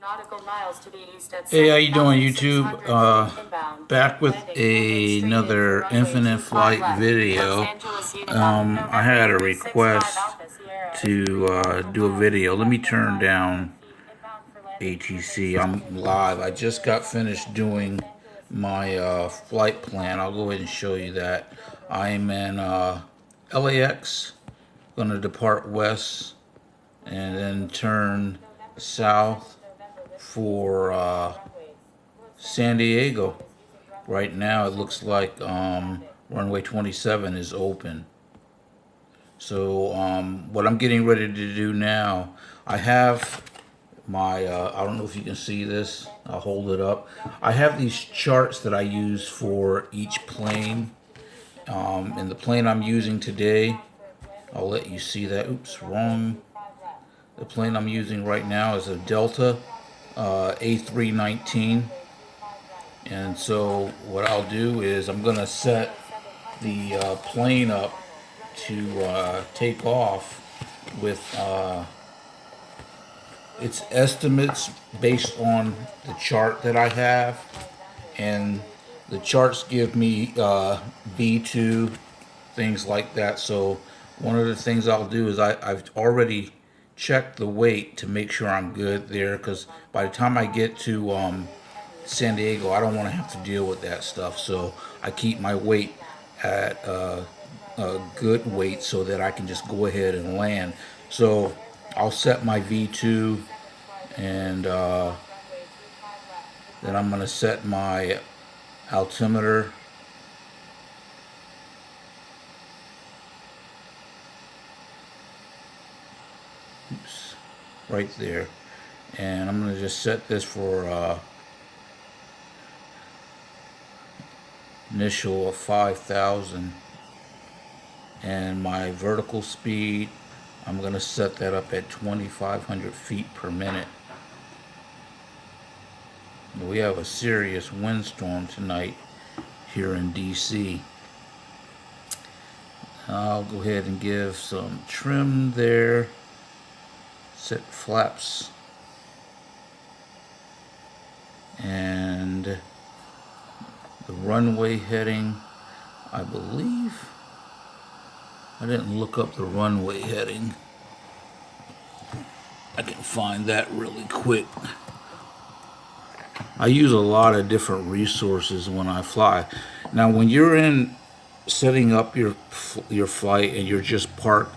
nautical miles to the east at Hey, how you doing, 7,600 YouTube? feet inbound. Back with Landing, moving straight in for another runway Infinite 25 Flight left. video. Los Angeles Unicom, I had a November 365 request Alpha Sierra, to do a video. Let me turn down inbound for landing, ATC. I'm live. I just got finished doing my flight plan. I'll go ahead and show you that. I'm in LAX, going to depart west and then turn south for San Diego. Right now it looks like runway 27 is open. So what I'm getting ready to do now, I have my, I don't know if you can see this, I'll hold it up. I have these charts that I use for each plane. And the plane I'm using today, I'll let you see that. Oops, wrong. The plane I'm using right now is a Delta A319. And so what I'll do is I'm going to set the plane up to take off with its estimates based on the chart that I have. And the charts give me V2, things like that. So one of the things I'll do is I've already checked the weight to make sure I'm good there, because by the time I get to San Diego, I don't want to have to deal with that stuff. So I keep my weight at a good weight so that I can just go ahead and land. So I'll set my V2, and then I'm going to set my altimeter. Oops, right there. And I'm going to just set this for initial of 5,000. And my vertical speed, I'm going to set that up at 2,500 feet per minute. We have a serious windstorm tonight here in DC. I'll go ahead and give some trim there. Set flaps. And the runway heading, I believe, I didn't look up the runway heading. I can find that really quick. I use a lot of different resources when I fly. Now, when you're in setting up your flight and you're just parked,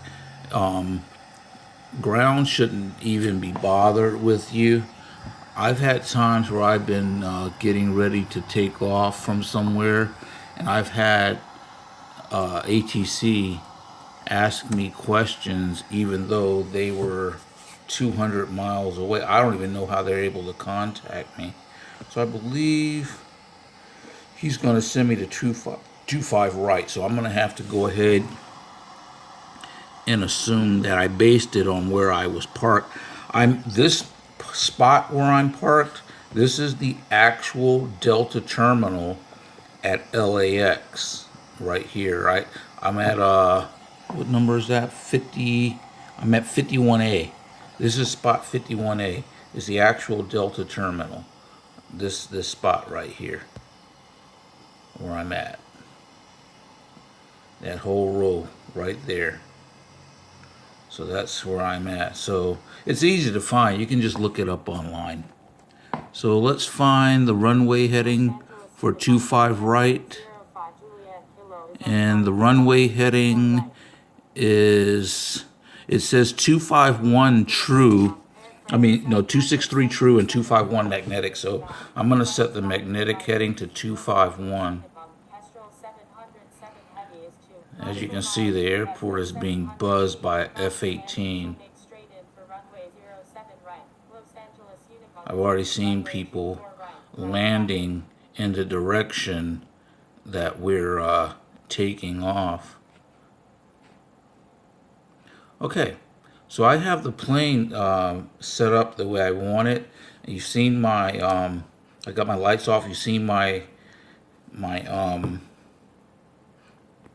ground shouldn't even be bothered with you. I've had times where I've been getting ready to take off from somewhere, and I've had ATC ask me questions even though they were 200 miles away. I don't even know how they're able to contact me. So I believe he's going to send me to 25 right. So I'm going to have to go ahead and assume that I based it on where I was parked. This spot where I'm parked, this is the actual Delta terminal at LAX right here. I'm at what number is that? 50. I'm at 51A. This is spot 51A. Is the actual Delta terminal. This spot right here where I'm at. That whole row right there. So that's where I'm at. So it's easy to find. You can just look it up online. So let's find the runway heading for 25 right. And the runway heading is, it says 251 true. I mean, no, 263 true and 251 magnetic. So I'm going to set the magnetic heading to 251. As you can see, the airport is being buzzed by F-18. I've already seen people landing in the direction that we're taking off. Okay, so I have the plane set up the way I want it. You've seen my, I got my lights off. You've seen my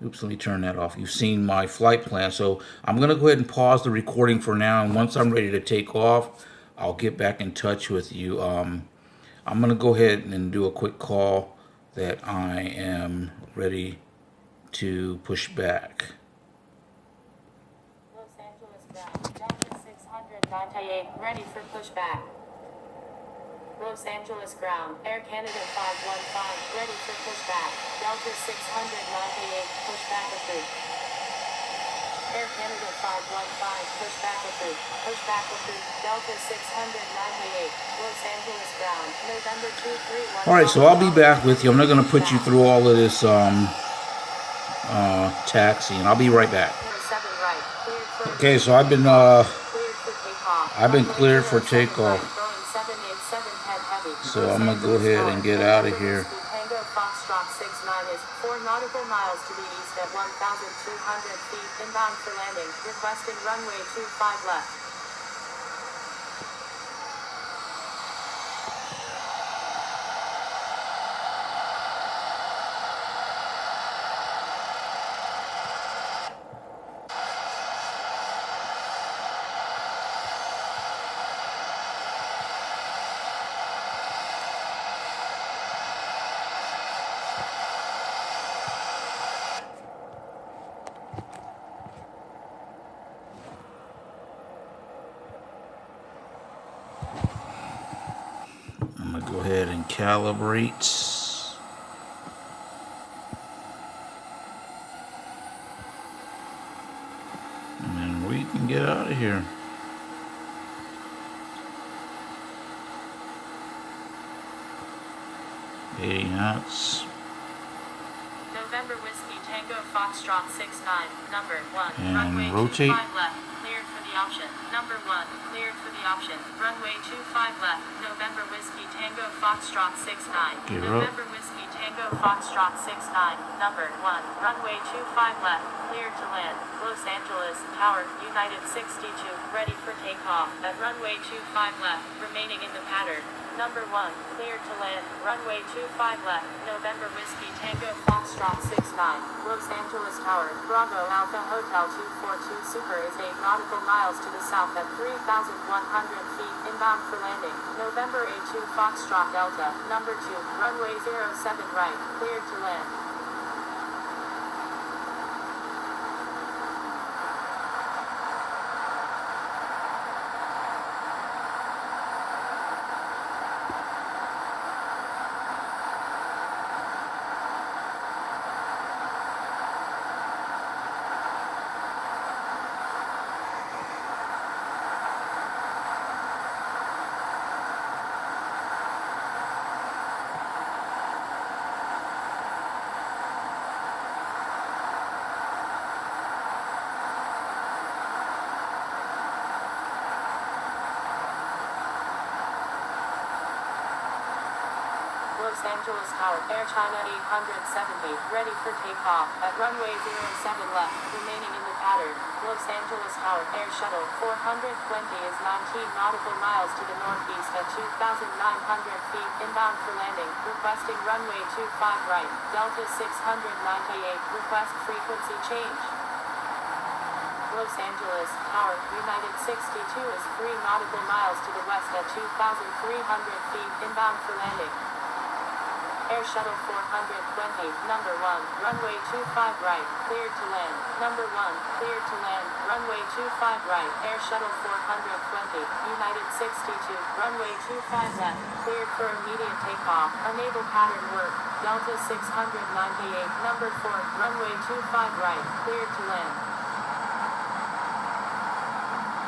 oops, let me turn that off. You've seen my flight plan. So I'm going to go ahead and pause the recording for now. And once I'm ready to take off, I'll get back in touch with you. I'm going to go ahead and do a quick call that I am ready to push back. Los Angeles ground, Delta 698, ready for pushback. Los Angeles ground, Air Canada 515, ready for pushback. Delta 698, pushback approved. Air Canada 515, pushback approved. Pushback approved. Delta 698, Los Angeles ground, November 231. All right, so I'll be back with you. I'm not going to put you through all of this taxiing. I'll be right back. 7 right, cleared for Okay, so I've been cleared for takeoff. So I'm gonna go ahead and get out of here. Tango Foxtrot 69 is 4 nautical miles to the east at 1,200 feet, inbound for landing, requesting runway 25 left. I'm gonna go ahead and calibrate. And then we can get out of here. 80 knots. November Whiskey Tango Foxtrot 69, number 1, And runway rotate. 25 left, cleared for the option, number 1, cleared for the option, runway 25 left, November Whiskey Tango Foxtrot 69, Gear up. November Whiskey Tango Foxtrot 69, number 1, runway 25 left, cleared to land, Los Angeles, Tower, United 62, ready for takeoff, at runway 25 left, remaining in the pattern. Number 1, cleared to land, runway 25 left, November Whiskey Tango Foxtrot 69, Los Angeles Tower, Bravo Alpha Hotel 242 Super is 8 nautical miles to the south at 3,100 feet, inbound for landing, November A2 Foxtrot Delta, number 2, runway 07 right, cleared to land. Los Angeles Tower, Air China 870, ready for takeoff, at runway 07 left, remaining in the pattern. Los Angeles Tower, Air Shuttle 420 is 19 nautical miles to the northeast at 2,900 feet, inbound for landing, requesting runway 25 right, Delta 698, request frequency change. Los Angeles Tower, United 62 is 3 nautical miles to the west at 2,300 feet, inbound for landing. Air Shuttle 420, number 1, runway 25 right, cleared to land, number 1, cleared to land, runway 25 right, Air Shuttle 420, United 62, runway 25 left, cleared for immediate takeoff, enable pattern work, Delta 698, number 4, runway 25 right, cleared to land.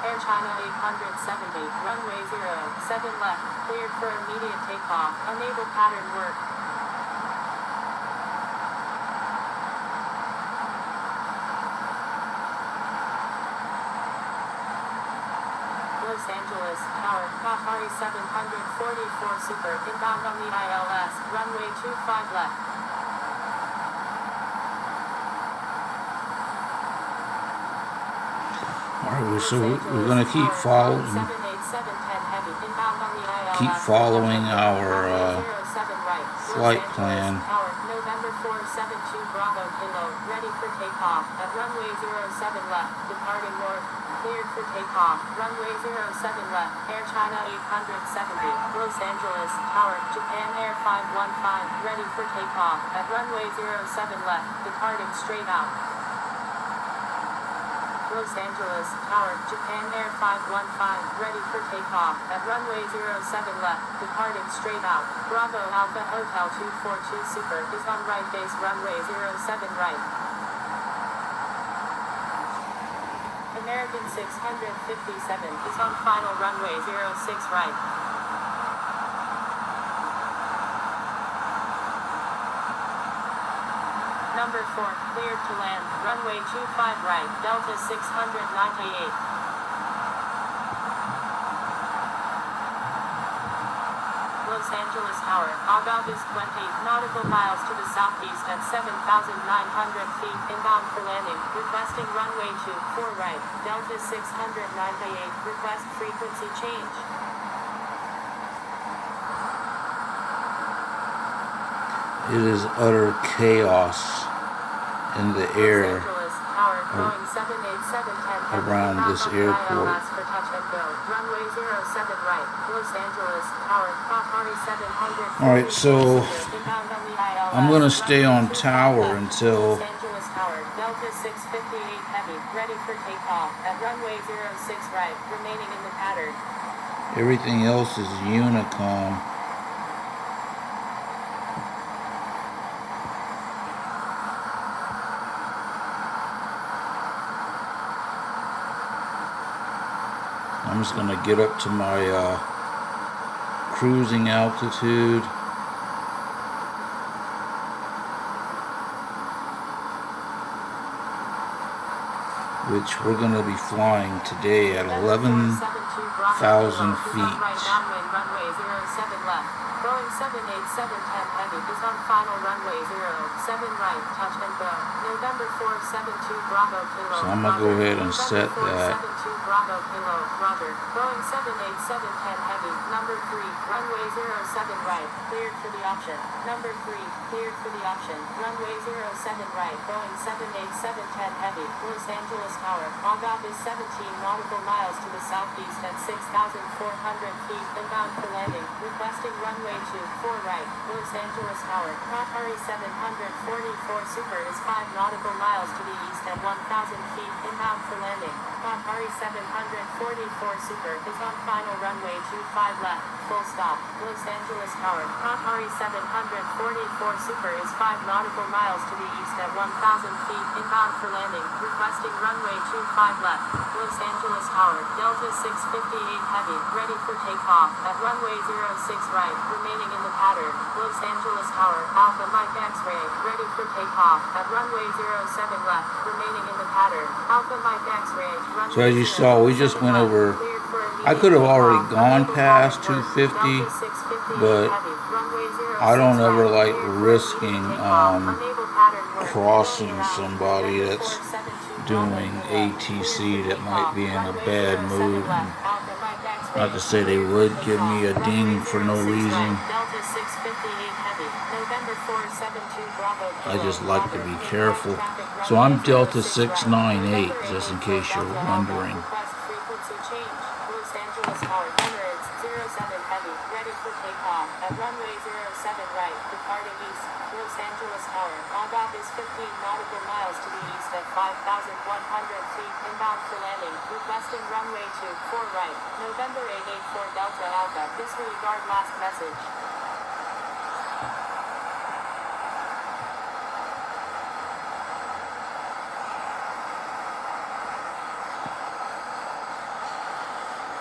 Air China 870, runway 07 left, cleared for immediate takeoff, enable pattern work. Los Angeles Tower, Qatari 744 Super, inbound on the ILS, runway 25 left. Alright, so we're going to keep following our flight plan. November 472 Bravo Kilo, ready for takeoff, at runway 07 left, departing north. cleared for takeoff. Runway 07 left. Air China 870. Los Angeles, Tower, Japan Air 515. Ready for takeoff. At runway 07 left. Departing straight out. Los Angeles, Tower, Japan Air 515. Ready for takeoff. At runway 07 left. Departing straight out. Bravo Alpha Hotel 242 Super is on right base runway 07 right. American 657 is on final runway 06 right. Number 4, cleared to land, runway 25 right, Delta 698. Los Angeles Tower, August 20, nautical miles to the southeast at 7,900 feet, inbound for landing, requesting runway 24 right, Delta 698, request frequency change. It is utter chaos in the air around this airport. Alright, so I'm going to stay on tower until Delta 658 heavy, ready for takeoff at runway 06 right, remaining in the pattern. everything else is Unicom. I'm just going to get up to my cruising altitude. Which we're going to be flying today at 11,000 feet. Boeing 787-10 Heavy is on final runway 07 right, touch and go. November 472 Bravo Kilo. So I'm going to go ahead and set that. Bravo Kilo, Roger. Boeing 787-10 Heavy, number 3, runway 07 right, cleared for the option. Number 3, cleared for the option. Runway 07 right, Boeing 787-10 Heavy, Los Angeles Tower, August 17 nautical miles to the southeast at 6,400 feet, inbound for landing, requesting runway 24 right, Los Angeles Tower, Qatari 744 Super is 5 nautical miles to the east at 1,000 feet, inbound for landing. Qatari 744 Super is on final runway 25 left, full stop. Los Angeles Tower, Qatari 744 Super is 5 nautical miles to the east at 1,000 feet, inbound for landing, requesting runway 25 left. Los Angeles Tower, Delta 658 Heavy, ready for takeoff at runway 06 right, remaining in the pattern. Los Angeles Tower, Alpha Mike X-ray, ready for takeoff at runway 07 left, remaining in the pattern. Alpha Mike X-ray, runway. So as you saw, we just went over. I could have already gone past 250, but I don't ever like risking crossing somebody that's doing ATC that might be in a bad mood. Not to say they would give me a ding for no reason. I just like to be careful. So I'm Delta 698, just in case you're wondering. At runway 07 right, departing east, Los Angeles Tower, August 15 nautical miles to the east at 5,100 feet, inbound for landing, requesting runway 24 right, November 884 Delta Alpha, disregard last message.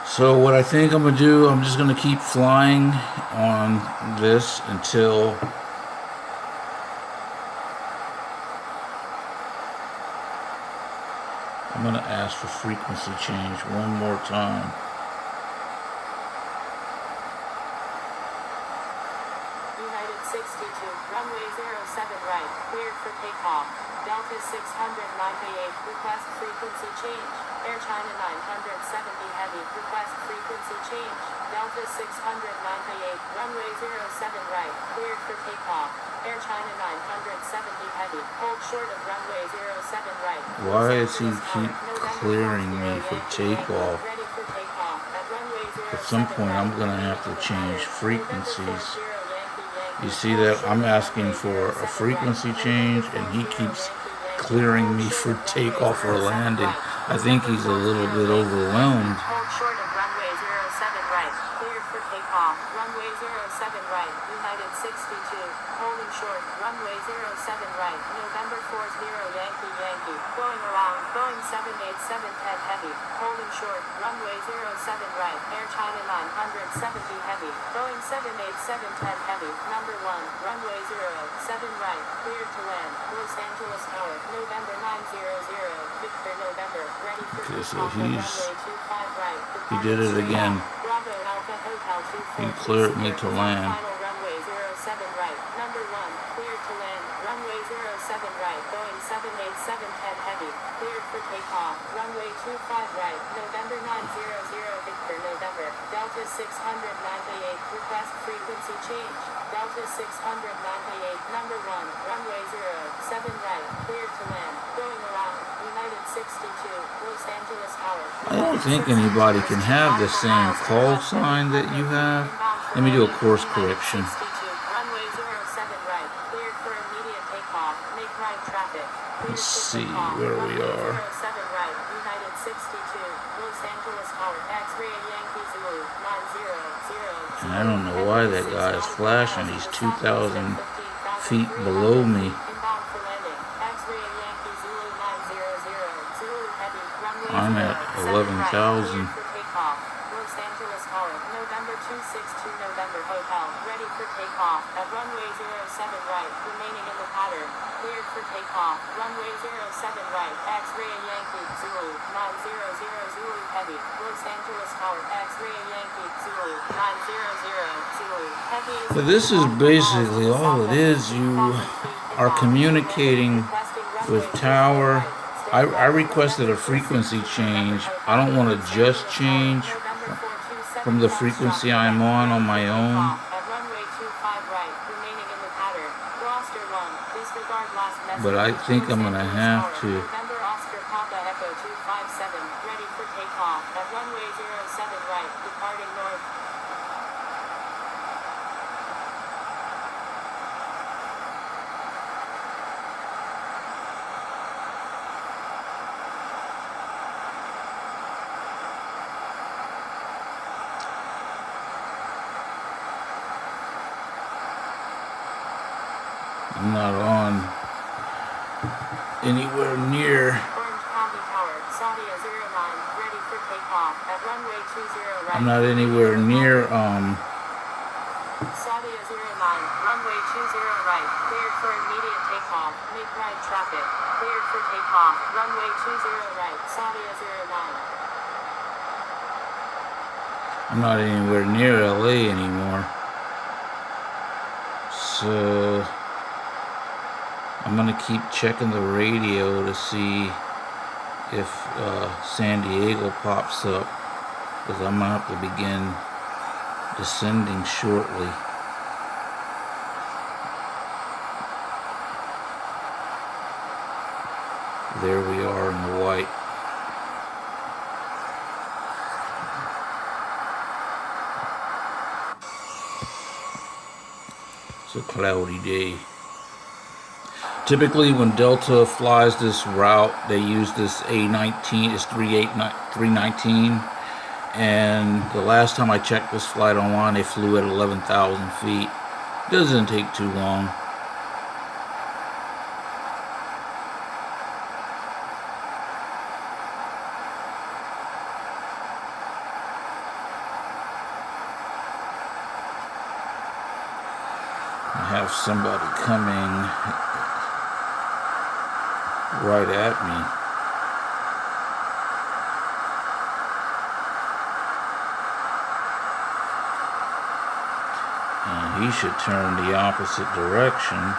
So what I think I'm going to do, I'm just going to keep flying on this until I'm going to ask for frequency change one more time. United 62, runway 07 right, cleared for takeoff. Delta 698, request frequency change. Air China 970 Heavy, request frequency change. Delta 698, runway 07 right, cleared for takeoff. Air China 970 heavy, hold short of runway 07 right. Why does he keep clearing me for takeoff? Ready for takeoff at runway At some 07 point, right. I'm going to have to change frequencies. You see that I'm asking for a frequency change, and he keeps clearing me for takeoff or landing. I think he's a little bit overwhelmed. Hold short of runway 07 right, cleared for takeoff. Runway 07 right, United 62, holding short. Runway 07 right, November 40 Yankee Yankee, going around. Boeing 787-10 heavy, holding short. Runway 07 right, Air China 970 heavy, Boeing 787-10 heavy, number 1, runway 07 right, cleared to land. Los Angeles Tower, November 900, Victor November, ready for Okay, so takeoff at runway 25 right. he did it again. Bravo Alpha Hotel He cleared me to land. Final runway 07 right, number 1, cleared to land. Runway 07 right, Boeing 787-10 heavy, cleared for takeoff. Runway 25 right, November 900, Victor November. Delta 698, request frequency change. Delta 698, number 1, runway 07 right, cleared to land. Going around, United 62, Los Angeles Tower. I don't think anybody can have the same call sign that you have. Let me do a course correction. Runway 07 right, cleared for immediate takeoff. Make right traffic. Let's see where we are. 07 right, United 62, Los Angeles Tower. X-ray Yankee Zulu 900. And I don't know why that guy is flashing. He's 2,000 feet below me. Inbound for landing. X-ray Yankee Zulu 900. Zulu heavy. Runway I'm at 07 right, 11,000. cleared for takeoff. Los Angeles Tower, November 262 November Hotel, ready for takeoff at runway 07 right, remaining in the pattern, cleared for takeoff. Runway 07 right, X-ray Yankee Zulu 900 Zulu heavy. Los Angeles Tower, X-ray Yankee Zulu 900 Zulu heavy. So this is basically all it is. You are communicating with tower. I requested a frequency change. I don't want to just change from the frequency I'm on my own. But I think I'm going to have to. November Oscar Papa Echo 257, ready for takeoff at runway 07 right, departing north. I'm not on anywhere near. Orange County Tower, Saudia 09, ready for takeoff at runway 20 right. I'm not anywhere near Saudia 09, runway 20 right, cleared for immediate takeoff. Make right traffic. Cleared for takeoff. Runway 20 right, Saudia 09. I'm not anywhere near LA anymore. So I'm gonna keep checking the radio to see if San Diego pops up, because I'm gonna have to begin descending shortly. There we are in the white. It's a cloudy day. Typically when Delta flies this route, they use this A319, it's 319, and the last time I checked this flight online, they flew at 11,000 feet. Doesn't take too long. I have somebody coming right at me. And he should turn the opposite direction.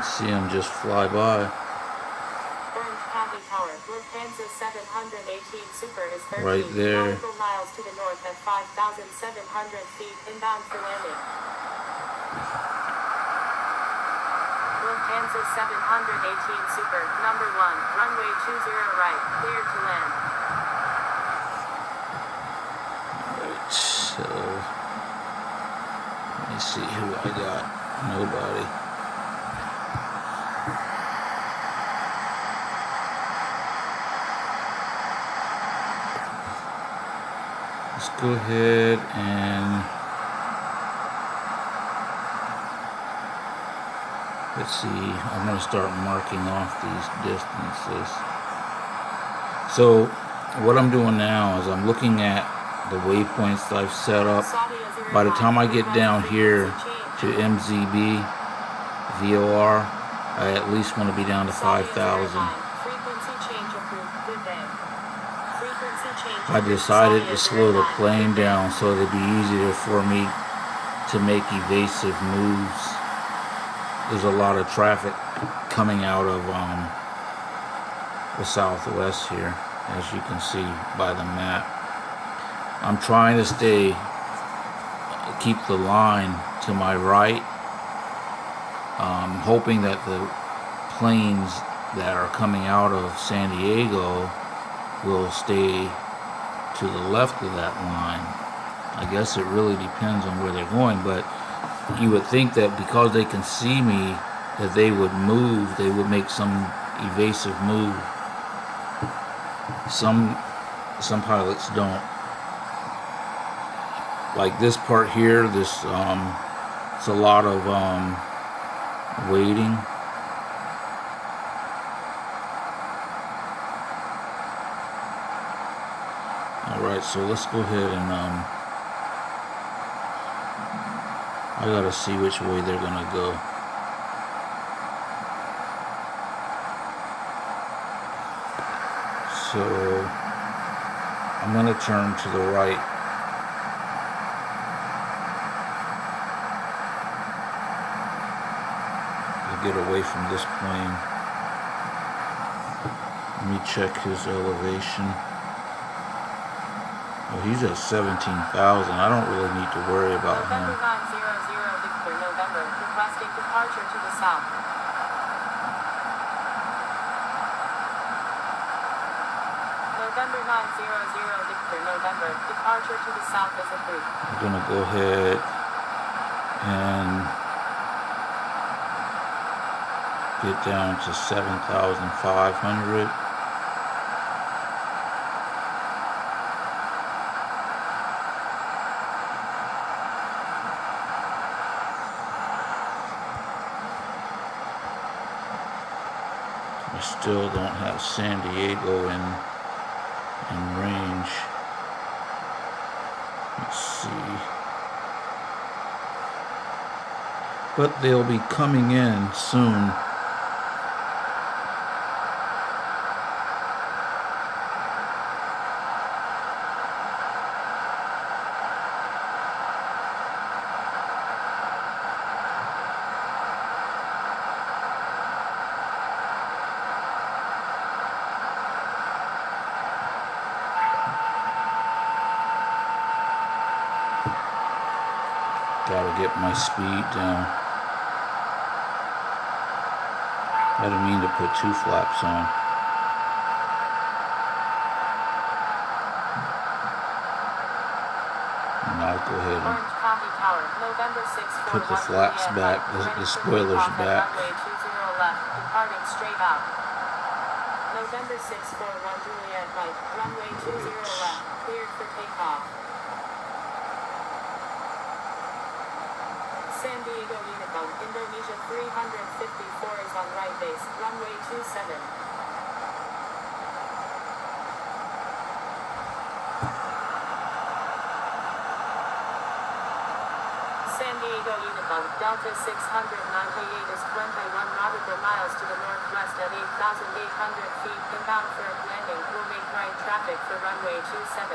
See them just fly by. Orange County Tower, Lufthansa 718 Super is 13 Right there. nautical miles to the north at 5,700 feet, inbound for landing. Lufthansa 718 Super, number 1, runway 20 right, cleared to land. Alright, so let me see who I got. Nobody. Let's go ahead and let's see. I'm going to start marking off these distances. So what I'm doing now is I'm looking at the waypoints that I've set up. By the time I get down here to MZB, VOR, I at least want to be down to 5,000. I decided to slow the plane down so it'd be easier for me to make evasive moves. There's a lot of traffic coming out of the southwest here, as you can see by the map. I'm trying to keep the line to my right, hoping that the planes that are coming out of San Diego will stay to the left of that line. I guess it really depends on where they're going, but you would think that because they can see me that they would move, they would make some evasive move. Some pilots don't. Like this part here, it's a lot of waiting. Alright, so let's go ahead and I gotta see which way they're gonna go. So I'm gonna turn to the right. To get away from this plane. Let me check his elevation. Oh, he's at 17,000. I don't really need to worry about him. November 900 Victor November, requesting departure to the south. November 900 Victor November, departure to the south is approved. I'm gonna go ahead and get down to 7,500. I still don't have San Diego in range. Let's see. But they'll be coming in soon. Gotta get my speed down. I didn't mean to put two flaps on. And I'll go ahead and Orange County Tower, November 6 put the flaps back, the spoilers back. Runway 20 left, departing straight out. November 641 Juliet Mike, runway 20 left, cleared for takeoff. San Diego Uniform, Indonesia 354 is on right base, runway 27. San Diego Uniform, Delta 698 is 21 nautical miles to the northwest at 8,800 feet, inbound for landing, will make right traffic for runway 27.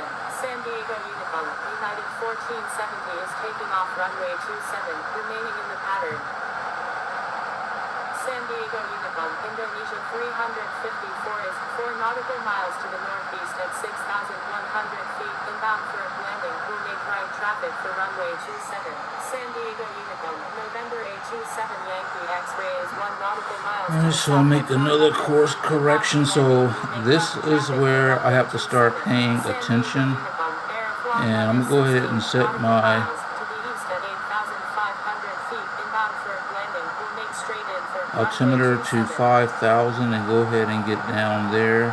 San Diego Uniform, United 1470 is taking off runway 27, remaining in the pattern. San Diego Uniform, Indonesia 354 is 4 nautical miles to the northeast at 6,100 feet. Inbound for landing, will make right traffic for runway 27. San Diego Uniform, November A27 Yankee X-ray is 1 nautical miles to the So I'll make another course correction. So this is where I have to start paying attention. And I'm going to go ahead and set my altimeter to 5,000 and go ahead and get down there.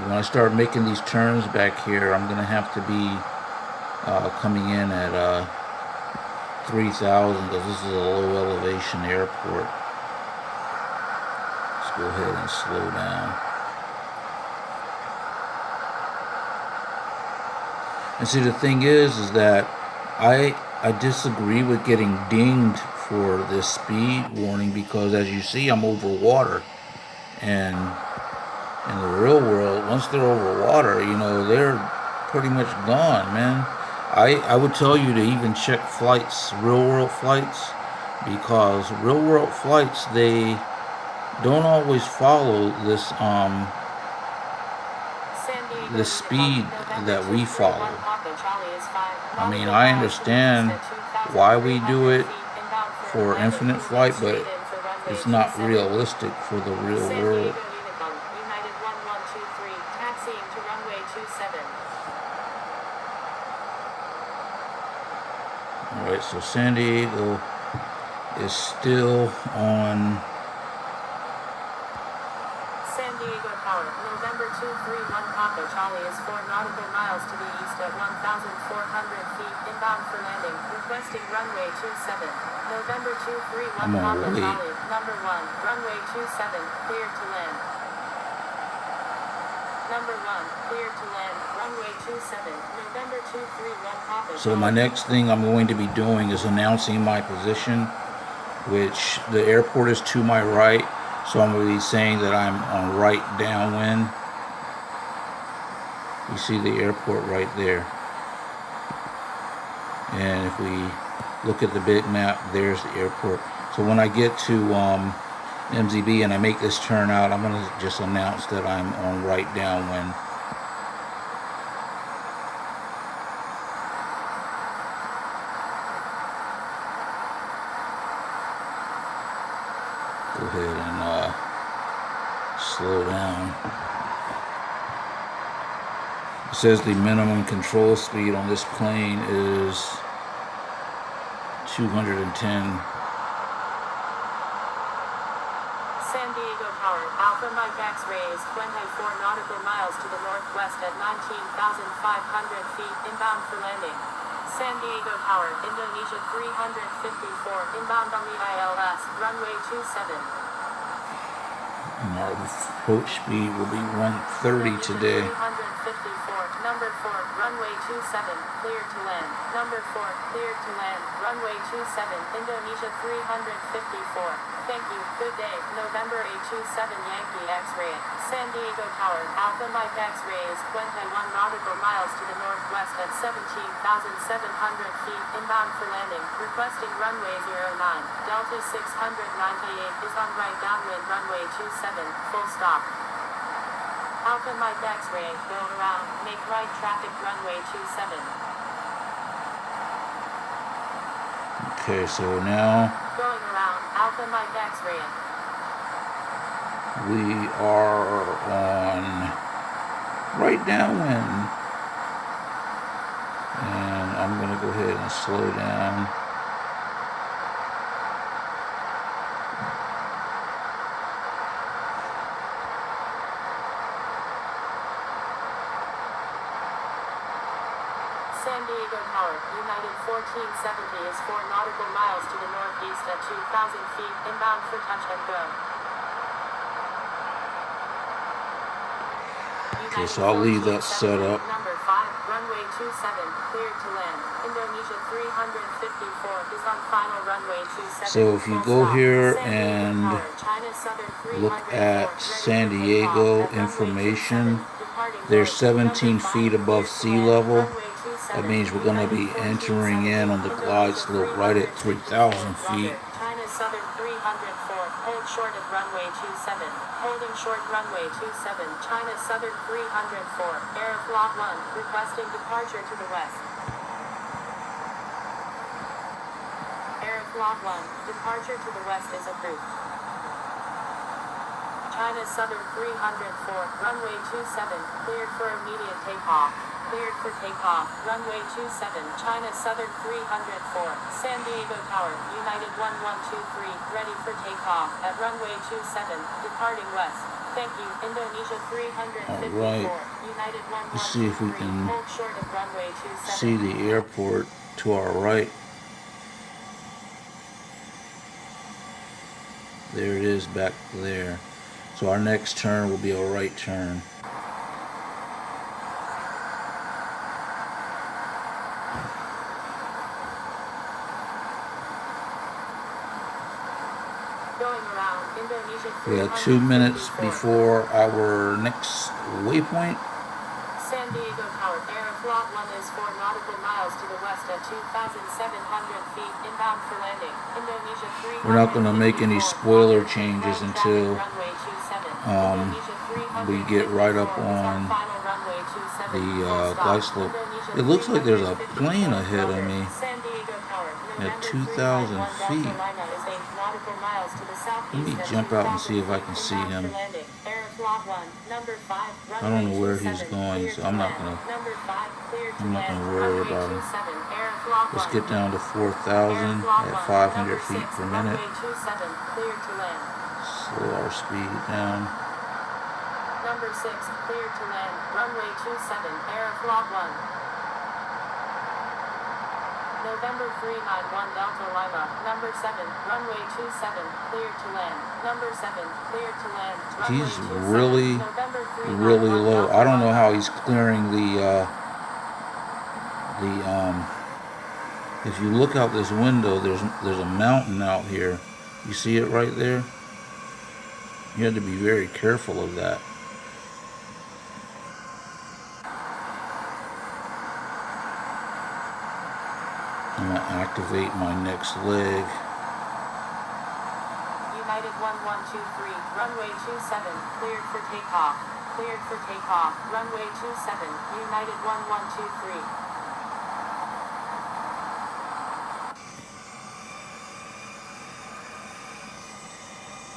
When I start making these turns back here, I'm going to have to be coming in at 3,000 because this is a low elevation airport. Let's go ahead and slow down. And see, the thing is that I disagree with getting dinged for this speed warning because, as you see, I'm over water. And in the real world, once they're over water, you know, they're pretty much gone, man. I would tell you to even check flights, real world flights, because real world flights, they don't always follow this the speed that we follow. I mean, I understand why we do it for infinite flight, but it's not realistic for the real world. Alright, so San Diego is still on San Diego Tower, November 231 Papa Charlie is 4 nautical miles to the east at 1,400 feet, inbound for landing, requesting runway 27. November 231 Papa Charlie, number 1, runway 27, clear to land. Number 1, clear to land, runway 27, November 231 Papa Charlie. So my next thing I'm going to be doing is announcing my position, which the airport is to my right. So I'm going to be saying that I'm on right downwind. You see the airport right there. And if we look at the big map, there's the airport. So when I get to MZB and I make this turn out, I'm going to just announce that I'm on right downwind. Go ahead and slow down. It says the minimum control speed on this plane is 210. San Diego Tower, Alpha Mike X-ray is 24 nautical miles to the northwest at 19,500 feet, inbound for landing. San Diego Tower, Indonesia 354, inbound on the ILS, runway 27. And our approach speed will be 130 today. 354, number 4, runway 27, clear to land. Number 4, clear to land, runway 27, Indonesia 354. Thank you, good day. November A27 Yankee X-ray, San Diego Tower, Alpha Mike X-ray is 21 nautical miles to the northwest at 17,700 feet, inbound for landing, requesting runway 09, Delta 698 is on right downwind runway 27, full stop. Alpha Mike X-ray, go around, make right traffic runway 27. Okay, so now going around, Alpha Mike X-ray. we are on right downwind. And I'm going to go ahead and slow down. San Diego Tower, United 1470 is 4 nautical miles to the northeast at 2,000 feet, inbound for touch and go. Okay, so I'll leave that set up. Number 5, runway 27, clear to land. Indonesia 354 is on final runway 27. So if you go here and look at San Diego information, they're 17 feet above sea level. That means we're going to be entering in on the glide slope right at 3,000 feet. China Southern 304, hold short at runway 27, holding short runway 27, China Southern 304, Aeroflot 1, requesting departure to the west. Aeroflot 1, departure to the west is approved. China Southern 304, runway 27, cleared for immediate takeoff. Cleared for takeoff, runway 27, China Southern 304, San Diego Tower, United 1123, ready for takeoff, at runway 27, departing west. Thank you, Indonesia 354, Alright, United 1123, let's see if we can hold short at runway 27. see the airport to our right. There it is back there. So our next turn will be a right turn. We have 2 minutes before our next waypoint. San Diego Tower, Aeroflot 1 is 4 nautical miles to the west at 2,700 feet, inbound for landing. Indonesia 3. We're not going to make any spoiler changes until we get right up on the glide slope. It looks like there's a plane ahead of me at 2,000 feet. Let me jump out and see if I can see him. I don't know where he's going, so I'm not gonna worry about him. Let's get down to 4,000 at 500 feet per minute. Slow our speed down. Number 6, cleared to land, runway 27, Aeroflot 1. November 391 Delta Lima, number 7, runway 27, cleared to land. Number 7, cleared to land. He's really low. I don't know how he's clearing if you look out this window, there's a mountain out here. You see it right there? You have to be very careful of that. I'm going to activate my next leg. United 1123, runway 27, cleared for takeoff. Cleared for takeoff, runway 27, United 1123.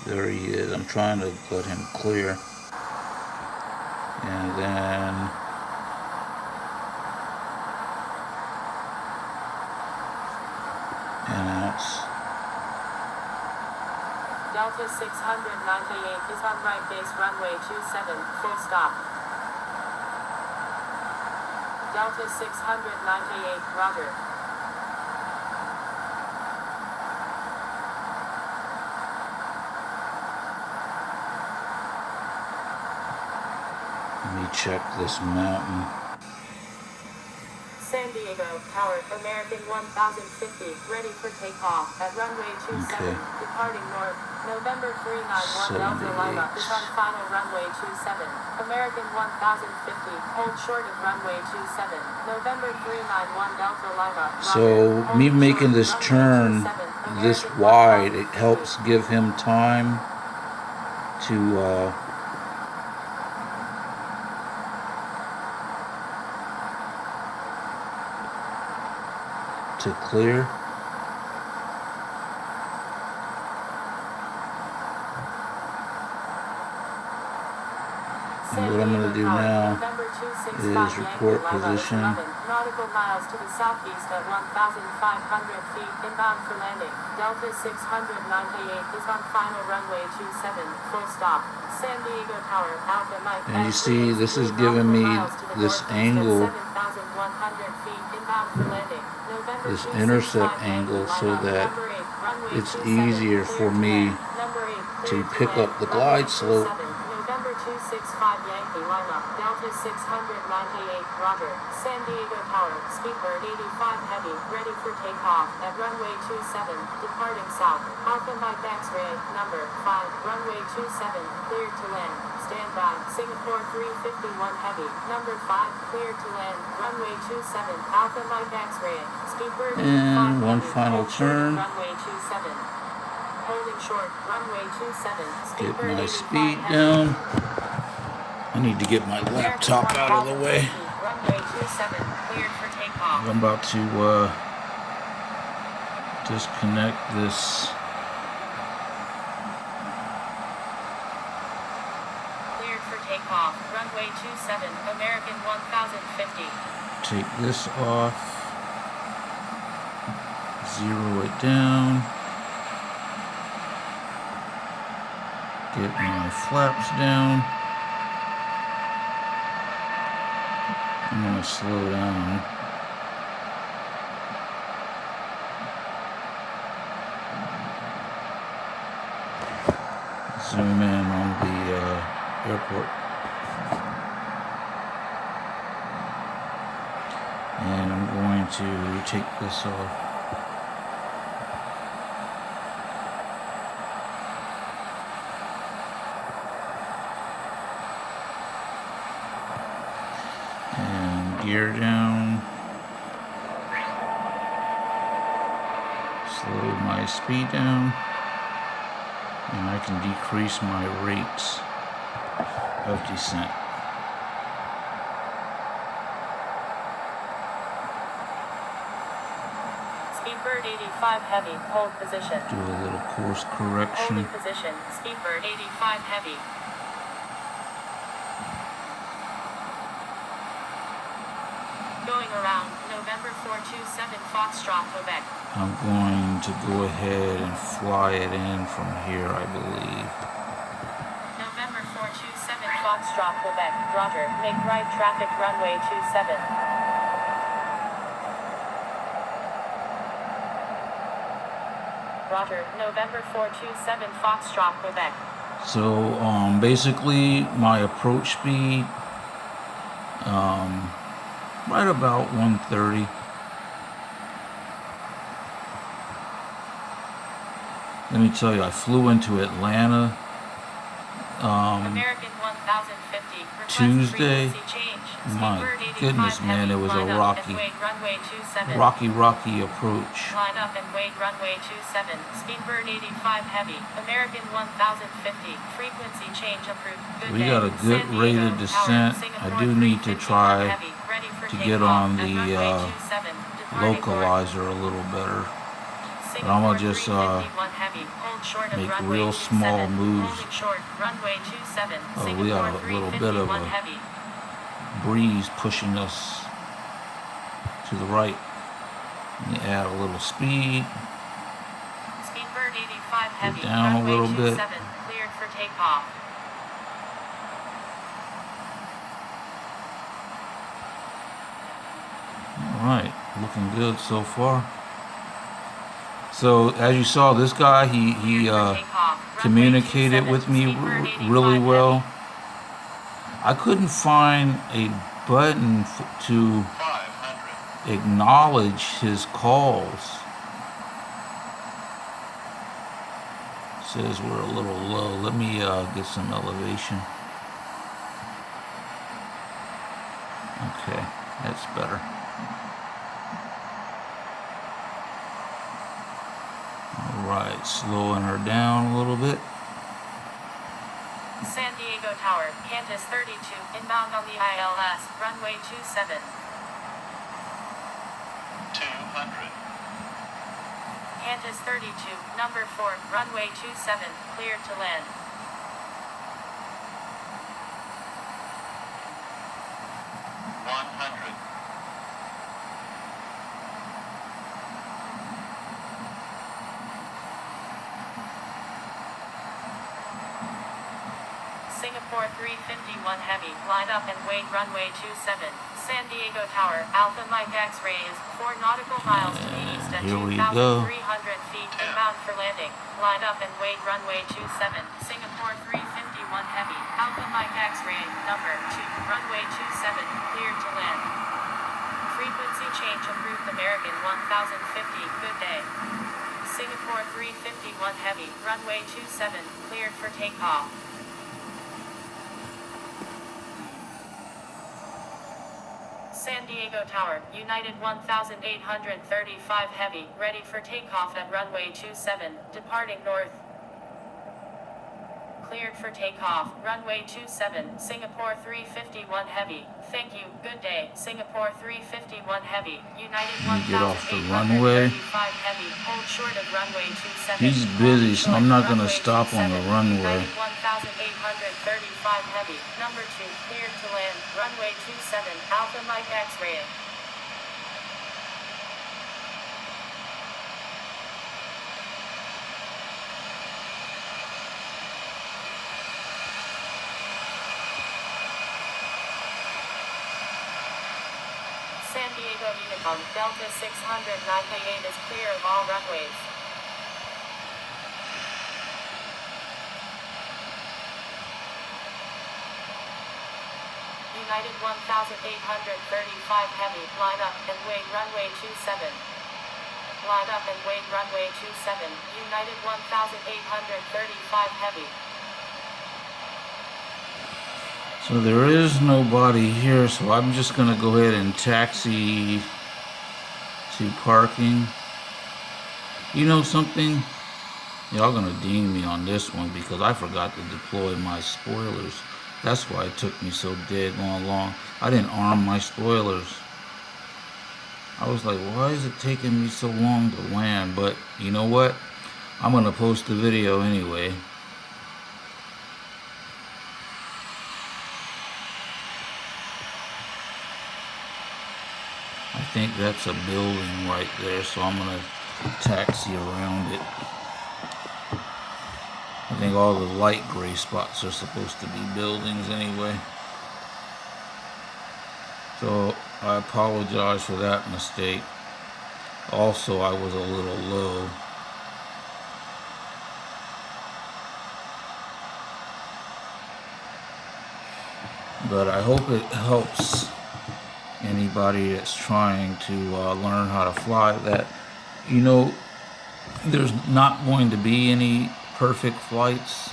There he is. I'm trying to let him clear. And then announce. Delta 698 is on right base runway 27, full stop. Delta 698, roger. Let me check this mountain. San Diego Tower, American 1050, ready for takeoff at runway 27, Okay. departing north. November 391 Delta Lima is on final runway 27. American 1050, hold short of runway 27. November 391 Delta Lima. So me making this turn this wide, it helps give him time to clear. And what I'm going to do now is report position. Nautical miles to the southeast at 1,500 feet, inbound for landing. Delta 698 is on final runway 27, full stop. San Diego Tower, Alpha Mike. And you see, this is giving me this angle, this intercept angle, so that it's easier for me to pick up the glide slope. November 265 Yankee Lima, Delta Qantas 698, roger. San Diego Tower, Speedbird 85 Heavy, ready for takeoff at runway 27, departing south. Alpha Mike X-ray, number 5, runway 27, cleared to land. Stand by. Singapore 351 Heavy, number 5, cleared to land. Runway 27, Alpha Mike X-ray, Speedbird 85 And one Heavy, final hold short turn. at runway 27. Holding short, runway 27, Get Speedbird my 85 speed Heavy. down. I need to get my laptop out of the way. Runway 27, cleared for takeoff. I'm about to disconnect this. Cleared for takeoff. Runway 27, American 1050. Take this off. Zero it down. Get my flaps down. I'm going to slow down. Zoom in on the airport. And I'm going to take this off. And gear down. Slow my speed down. And I can decrease my rates of descent. Speedbird 85 Heavy, hold position. Do a little course correction. Holding position, Speedbird 85 Heavy. Going around, November 427 Foxtrot, Quebec. I'm going to go ahead and fly it in from here, I believe. November 427 Foxtrot, Quebec, roger. Make right traffic runway 27. Roger, November 427 Foxtrot, Quebec. So basically my approach speed right about 130. Let me tell you, I flew into Atlanta American 1050. Request Tuesday. frequency change. My Speedbird 85 goodness, man, Heavy, it was a line up rocky and wait runway 27. rocky approach. Line up and wait runway 27. Speedbird 85 Heavy. American 1050. Frequency change approved. Good We day. got a good San Diego rate of Tower, descent. I Singapore do need to 351 try Heavy, ready for to get takeoff on at the runway 27, departing north. localizer a little better. Singapore I'm gonna just 351 Heavy, hold short of make runway real 27, small moves. holding short, runway 27, Oh, we got Singapore a little bit of 351 a Heavy. breeze pushing us to the right. Let me add a little speed. Speedbird 85 Heavy, down a runway little bit. 27, cleared for takeoff. Alright, looking good so far. So as you saw, this guy, he Cleared for takeoff. Runway communicated 27, with me Speedbird 85 really well. Heavy. I couldn't find a button to 500. acknowledge his calls. Says we're a little low. Let me get some elevation. Okay, that's better. Alright, slowing her down a little bit. San Diego Tower, Qantas 32, inbound on the ILS, runway 27. 200. Qantas 32, number 4, runway 27, cleared to land. Singapore 351 Heavy, line up and wait runway 27. San Diego Tower, Alpha Mike X-ray is 4 nautical miles to the east at Here we 2,300 go. feet, inbound for landing. Line up and wait runway 27. Singapore 351 Heavy, Alpha Mike X-ray, number 2, runway 27, cleared to land. Frequency change approved American 1050, good day. Singapore 351 Heavy, runway 27, cleared for takeoff. San Diego Tower, United 1835 Heavy, ready for takeoff at runway 27, departing north. Cleared for takeoff, runway 27, Singapore 351 Heavy. Thank you, good day. Singapore 351 Heavy, United Get off the runway. 1835 Heavy, hold short of runway 27. He's busy, so I'm not going to stop on the runway. United 1835 Heavy, number 2, cleared to land, runway 27, Alpha Mike X-ray. San Diego Unicom, Delta 698 is clear of all runways. United 1835 Heavy, line up and wait runway 27. Line up and wait runway 27, United 1835 Heavy. So there is nobody here, so I'm just going to go ahead and taxi to parking. You know something? Y'all going to ding me on this one because I forgot to deploy my spoilers. That's why it took me so dead long. I didn't arm my spoilers. I was like, why is it taking me so long to land? But you know what? I'm going to post the video anyway. I think that's a building right there, so I'm going to taxi around it. I think all the light gray spots are supposed to be buildings anyway. So I apologize for that mistake. Also, I was a little low. But I hope it helps anybody that's trying to learn how to fly that. You know, there's not going to be any perfect flights.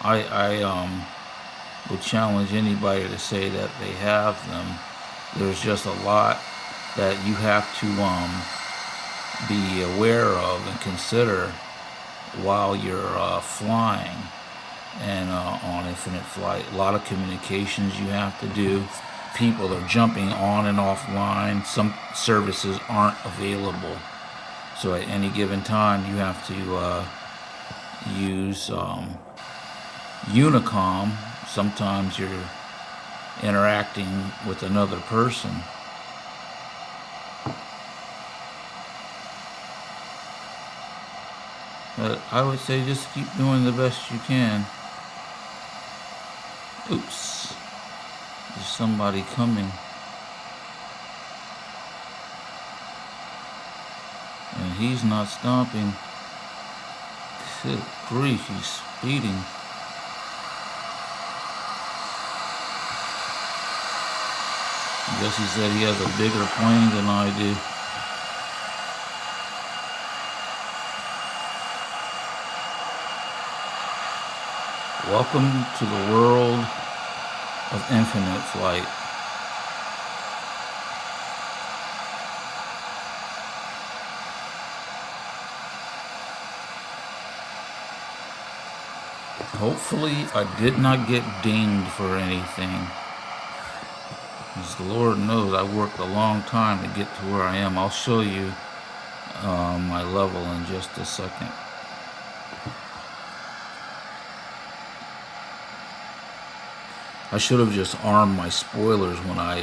I would challenge anybody to say that they have them. There's just a lot that you have to be aware of and consider while you're flying and on infinite flight. A lot of communications you have to do. People are jumping on and offline. Some services aren't available. So at any given time, you have to use Unicom. Sometimes you're interacting with another person. But I would say just keep doing the best you can. Oops. There's somebody coming. And he's not stopping. Good grief, he's speeding. I guess he said he has a bigger plane than I do. Welcome to the world of infinite flight. Hopefully I did not get dinged for anything. As the Lord knows, I worked a long time to get to where I am. I'll show you my level in just a second. I should have just armed my spoilers when I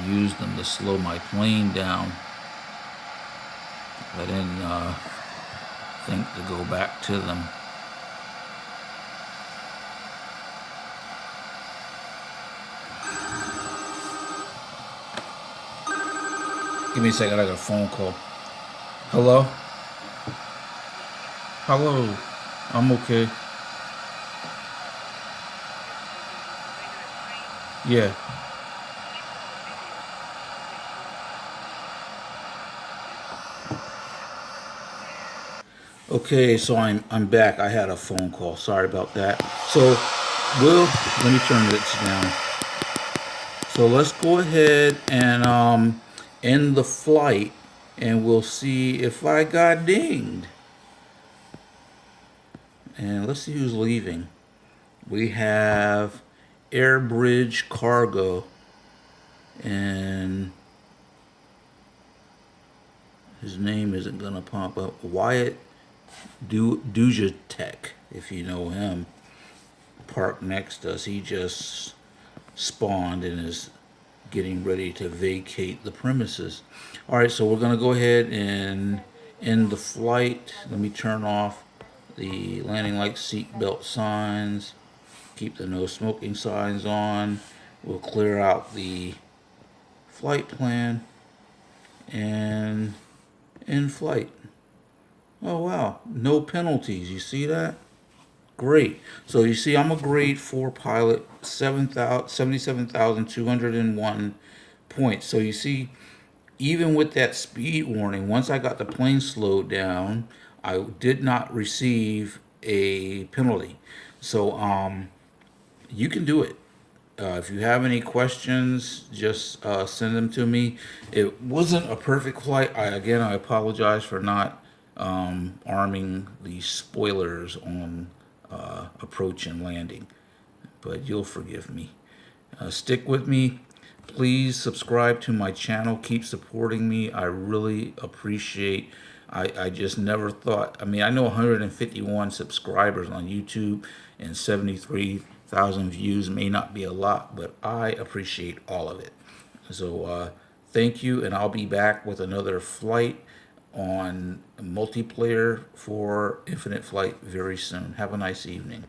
used them to slow my plane down. I didn't think to go back to them. Give me a second, I got a phone call. Hello? Hello? I'm okay. Yeah. Okay, so I'm back. I had a phone call. Sorry about that. So let me turn this down. So let's go ahead and end the flight, and we'll see if I got dinged. And let's see who's leaving. We have Airbridge Cargo, and his name isn't gonna pop up. Wyatt Dujatek, if you know him, parked next to us. He just spawned and is getting ready to vacate the premises. All right, so we're gonna go ahead and end the flight. Let me turn off the landing light seat belt signs. Keep the no smoking signs on. We'll clear out the flight plan and in flight. Oh wow, no penalties. You see that? Great. So you see I'm a grade 4 pilot, 77,201 points. So you see, even with that speed warning, once I got the plane slowed down, I did not receive a penalty. So you can do it. If you have any questions, just send them to me. It wasn't a perfect flight. I apologize for not arming the spoilers on approach and landing, but you'll forgive me. Stick with me. Please subscribe to my channel. Keep supporting me. I really appreciate. I just never thought. I mean, I know 151 subscribers on YouTube and 73,000 views may not be a lot, but I appreciate all of it. So thank you, and I'll be back with another flight on multiplayer for Infinite Flight very soon. Have a nice evening.